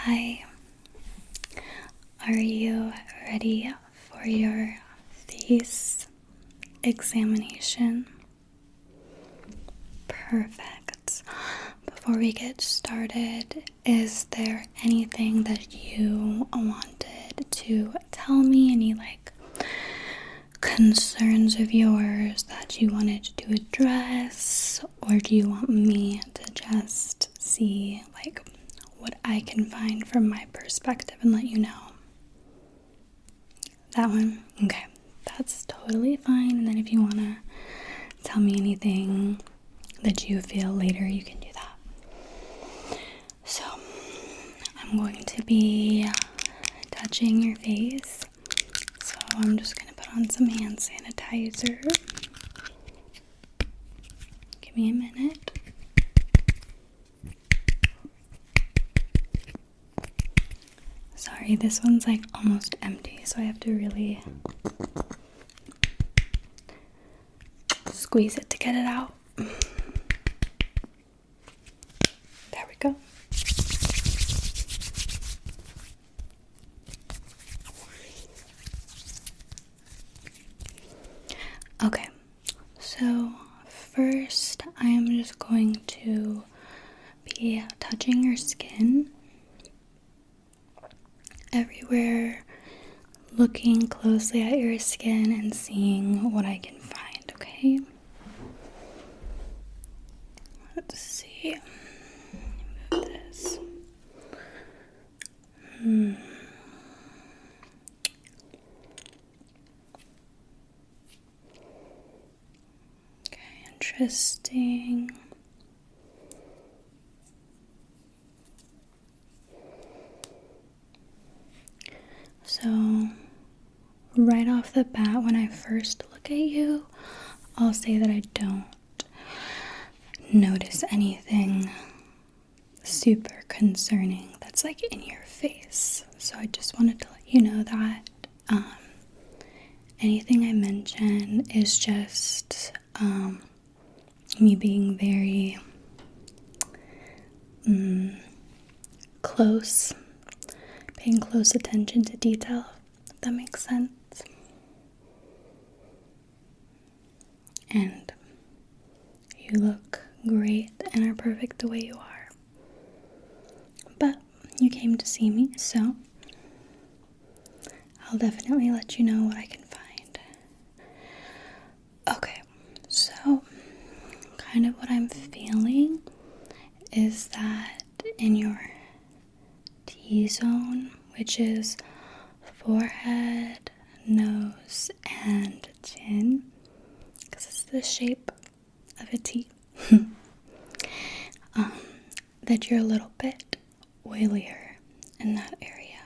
Hi, are you ready for your face examination? Perfect. Before we get started, is there anything that you wanted to tell me? Any concerns of yours that you wanted to address? Or do you want me to just see what I can find from my perspective and let you know? That one? Okay, that's totally fine. And then if you want to tell me anything that you feel later, you can do that. So, I'm going to be touching your face. So I'm just going to put on some hand sanitizer. Give me a minute. Sorry, this one's almost empty, so I have to really squeeze it to get it out. There we go. Okay, so first I am just going to be touching your skin everywhere, looking closely at your skin and seeing what I can find, okay? Let's see. Move this. Okay, interesting. So, right off the bat, when I first look at you, I'll say that I don't notice anything super concerning that's in your face. So I just wanted to let you know that anything I mention is just me being very close, paying close attention to detail, if that makes sense. And you look great and are perfect the way you are. But you came to see me, so I'll definitely let you know what I can find. Okay, so kind of what I'm feeling is that in your T-zone, which is forehead, nose, and chin, because it's the shape of a T, that you're a little bit oilier in that area,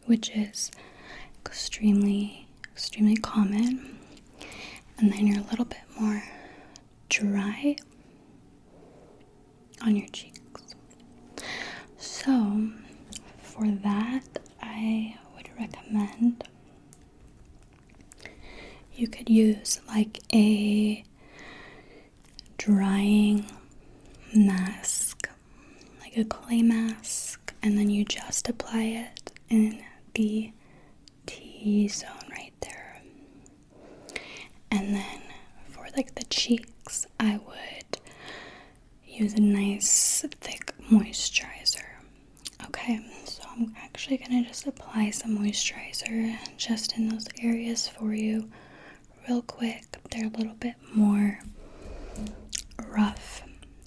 which is extremely common. And then you're a little bit more dry on your cheeks. So for that, I would recommend you could use a drying mask, a clay mask, and then you just apply it in the T-zone right there. And then for the cheeks, I would use a nice thick moisturizer. Okay, so I'm actually gonna just apply some moisturizer just in those areas for you real quick. They're a little bit more rough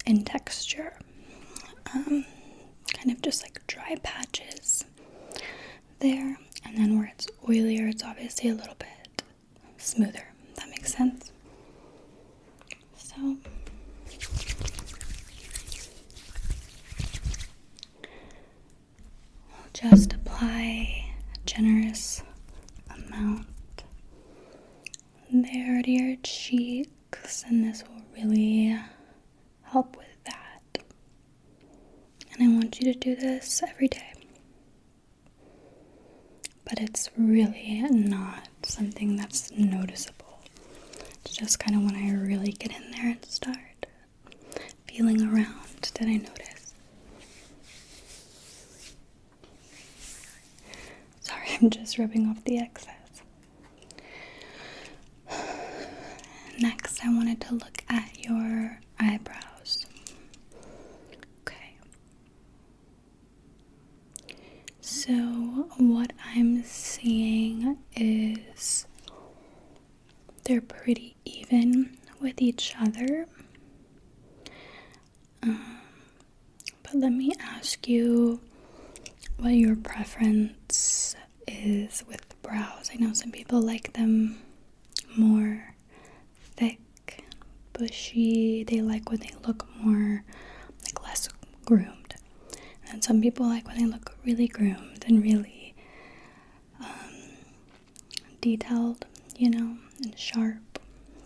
in texture. Kind of just dry patches there. And then where it's oilier, it's obviously a little bit smoother. That makes sense? So I'll just apply a generous amount there to your cheeks, and this will really help with that. And I want you to do this every day. But it's really not something that's noticeable. It's just kind of when I really get in there and start feeling around that I notice. I'm just rubbing off the excess. Next, I wanted to look at your eyebrows. Okay. So, what I'm seeing is they're pretty even with each other. But let me ask you what your preference is with brows. I know some people like them more thick, bushy. They like when they look more like less groomed. And some people like when they look really groomed and really detailed, and sharp.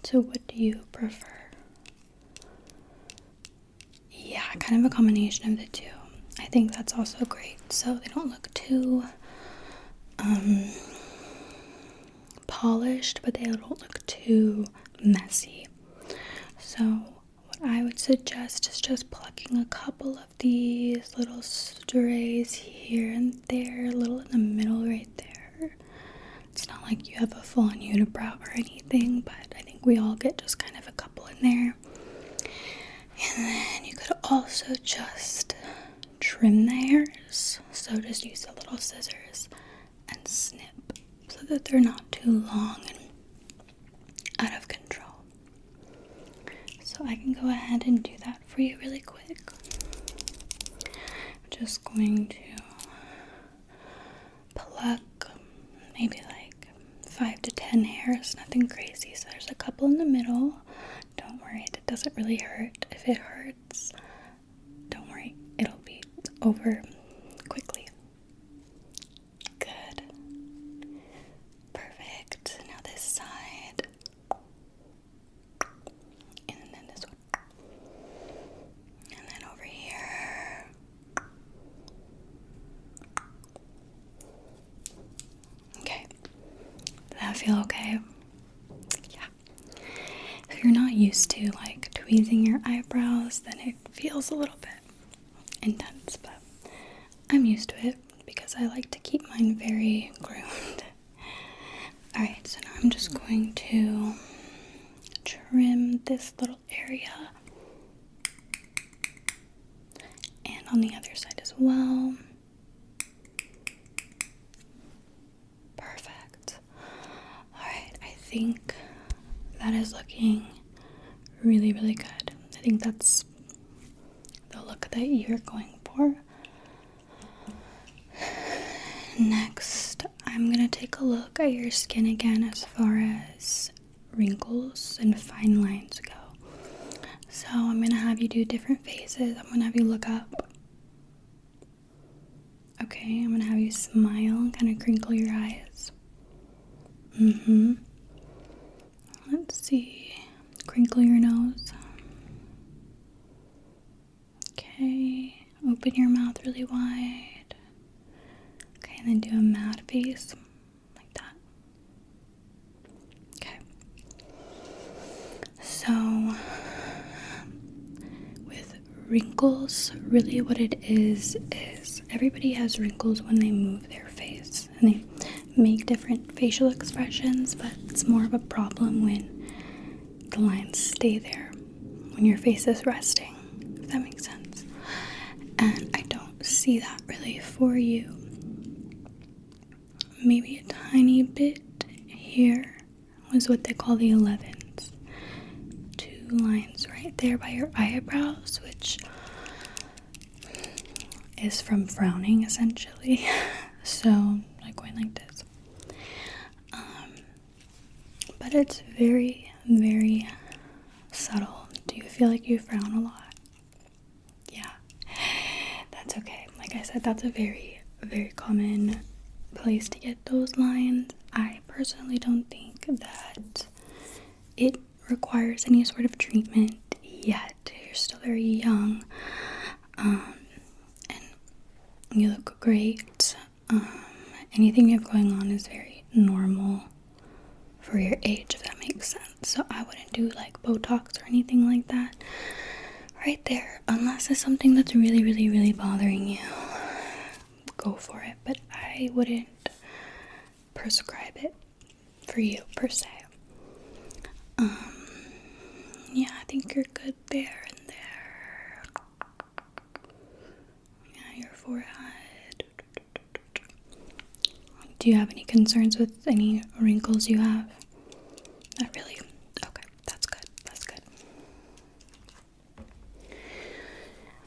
So what do you prefer? Yeah, kind of a combination of the two. I think that's also great. So they don't look too polished, but they don't look too messy. So what I would suggest is just plucking a couple of these little strays here and there, a little in the middle right there. It's not like you have a full-on unibrow or anything, but I think we all get just kind of a couple in there. And then you could also just trim the hairs. So just use the little scissors and snip so that they're not too long and out of control. So I can go ahead and do that for you really quick. I'm just going to pluck maybe like 5 to 10 hairs, nothing crazy. So there's a couple in the middle. Don't worry, it doesn't really hurt. If it hurts, don't worry, it'll be over quickly. Good. Perfect. Now this side. And then this one. And then over here. Okay. Does that feel okay? If you're not used to like tweezing your eyebrows, then it feels a little bit intense, but I'm used to it because I like to keep mine very groomed. Alright, so now I'm just going to trim this little area and on the other side as well. Perfect. Alright, I think that is looking really, really good. I think that's the look that you're going for. Next, I'm going to take a look at your skin again as far as wrinkles and fine lines go. So I'm going to have you do different faces. I'm going to have you look up. Okay, I'm going to have you smile and kind of crinkle your eyes. Let's see. Crinkle your nose. Okay. Open your mouth really wide. Okay, and then do a mad face. Like that. Okay. So, with wrinkles, really what it is everybody has wrinkles when they move their face. And they make different facial expressions, but it's more of a problem when the lines stay there when your face is resting, if that makes sense. And I don't see that really for you. Maybe a tiny bit here was what they call the 11s. 2 lines right there by your eyebrows, which is from frowning essentially. So like going like this. But it's very, very subtle. Do you feel like you frown a lot? Yeah, that's okay. Like I said, that's a very, very common place to get those lines. I personally don't think that it requires any sort of treatment yet. You're still very young, and you look great. Anything you have going on is very normal for your age, if that makes sense. So I wouldn't do like Botox or anything like that right there, unless it's something that's really, really, really bothering you. Go for it, but I wouldn't prescribe it for you per se. Yeah, I think you're good there and there. Yeah, your forehead. Do you have any concerns with any wrinkles you have? Not really. Okay, that's good. That's good.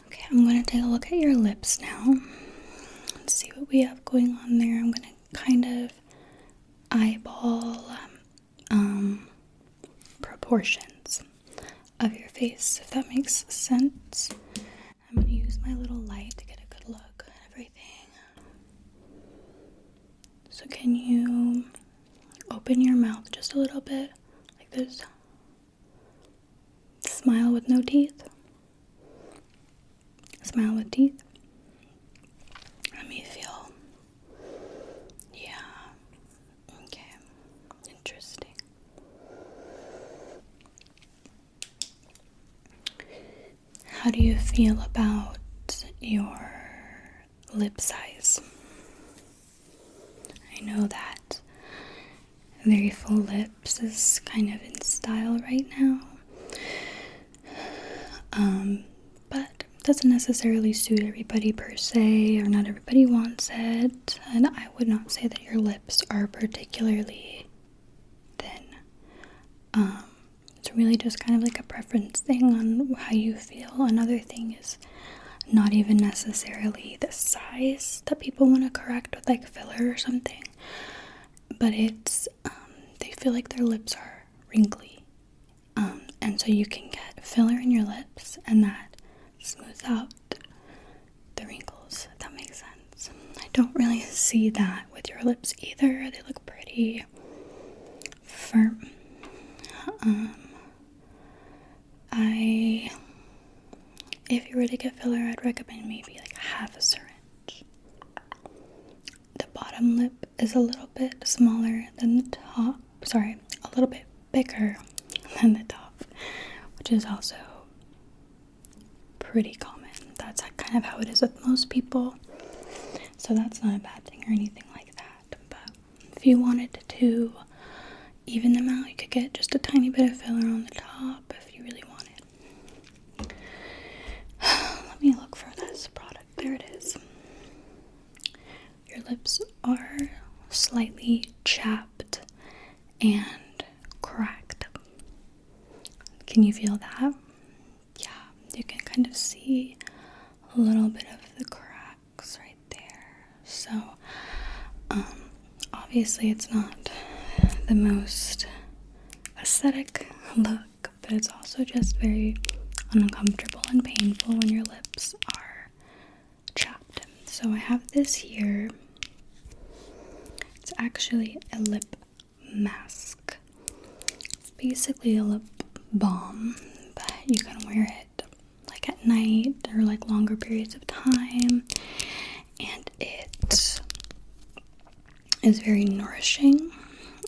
Okay, I'm going to take a look at your lips now. Let's see what we have going on there. I'm going to kind of eyeball proportions of your face, if that makes sense. I'm going to use my little light to get a good look at everything. So can you open your mouth just a little bit, like this? Smile with no teeth. Smile with teeth. Let me feel. Yeah. Okay. Interesting. How do you feel about your lip size? I know that very full lips is kind of in style right now. But it doesn't necessarily suit everybody per se, or not everybody wants it. And I would not say that your lips are particularly thin. It's really just kind of like a preference thing on how you feel. Another thing is not even necessarily the size that people want to correct with like filler or something, but it's they feel like their lips are wrinkly, and so you can get filler in your lips and that smooths out the wrinkles, if that makes sense. I don't really see that with your lips either. They look pretty firm. If you were to get filler, I'd recommend maybe like half a syringe. The bottom lip is a little bit smaller than the top. Sorry, a little bit bigger than the top, which is also pretty common. That's kind of how it is with most people. So that's not a bad thing or anything like that. But if you wanted to even them out, you could get just a tiny bit of filler on the top if you really wanted. Let me look for this product. There it is. Your lips are slightly chapped and cracked. Can you feel that? Yeah, you can kind of see a little bit of the cracks right there. So, obviously it's not the most aesthetic look, but it's also just very uncomfortable and painful when your lips are chapped. So I have this here. It's actually a lip mask. It's basically a lip balm, but you can wear it like at night or like longer periods of time, and it is very nourishing.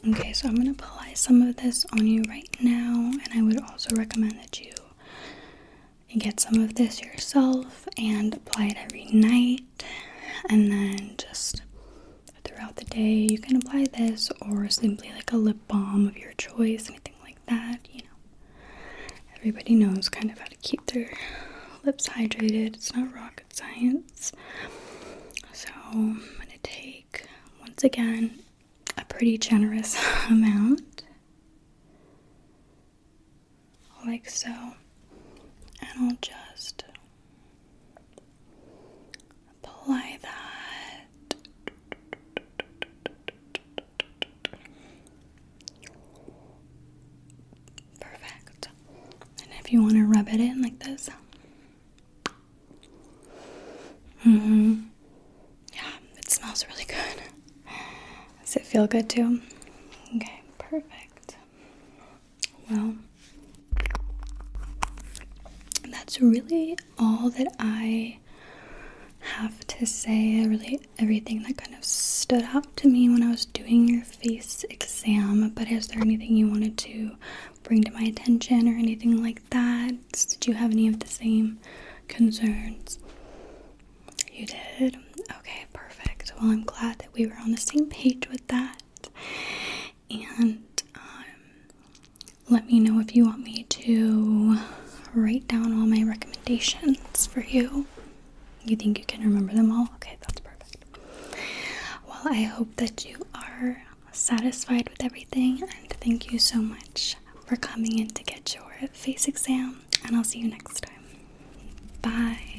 Okay, so I'm going to apply some of this on you right now, and I would also recommend that you get some of this yourself and apply it every night, and then just throughout the day you can apply this, or simply like a lip balm of your choice, anything like that. You know, everybody knows kind of how to keep their lips hydrated. It's not rocket science. So I'm going to take, once again, a pretty generous amount, like so, and I'll just apply that. Perfect. And if you want to rub it in like this, yeah, it smells really good. Does it feel good too? Okay, perfect. Well, that's really all that I have to say. Really, everything that kind of stood out to me when I was doing your face exam. But is there anything you wanted to bring to my attention or anything like that? Did you have any of the same concerns? You did? Okay, perfect. Well, I'm glad that we were on the same page with that. And let me know if you want me to write down all my recommendations for you. You think you can remember them all? Okay, that's perfect. Well, I hope that you are satisfied with everything, and thank you so much for coming in to get your face exam, and I'll see you next time. Bye.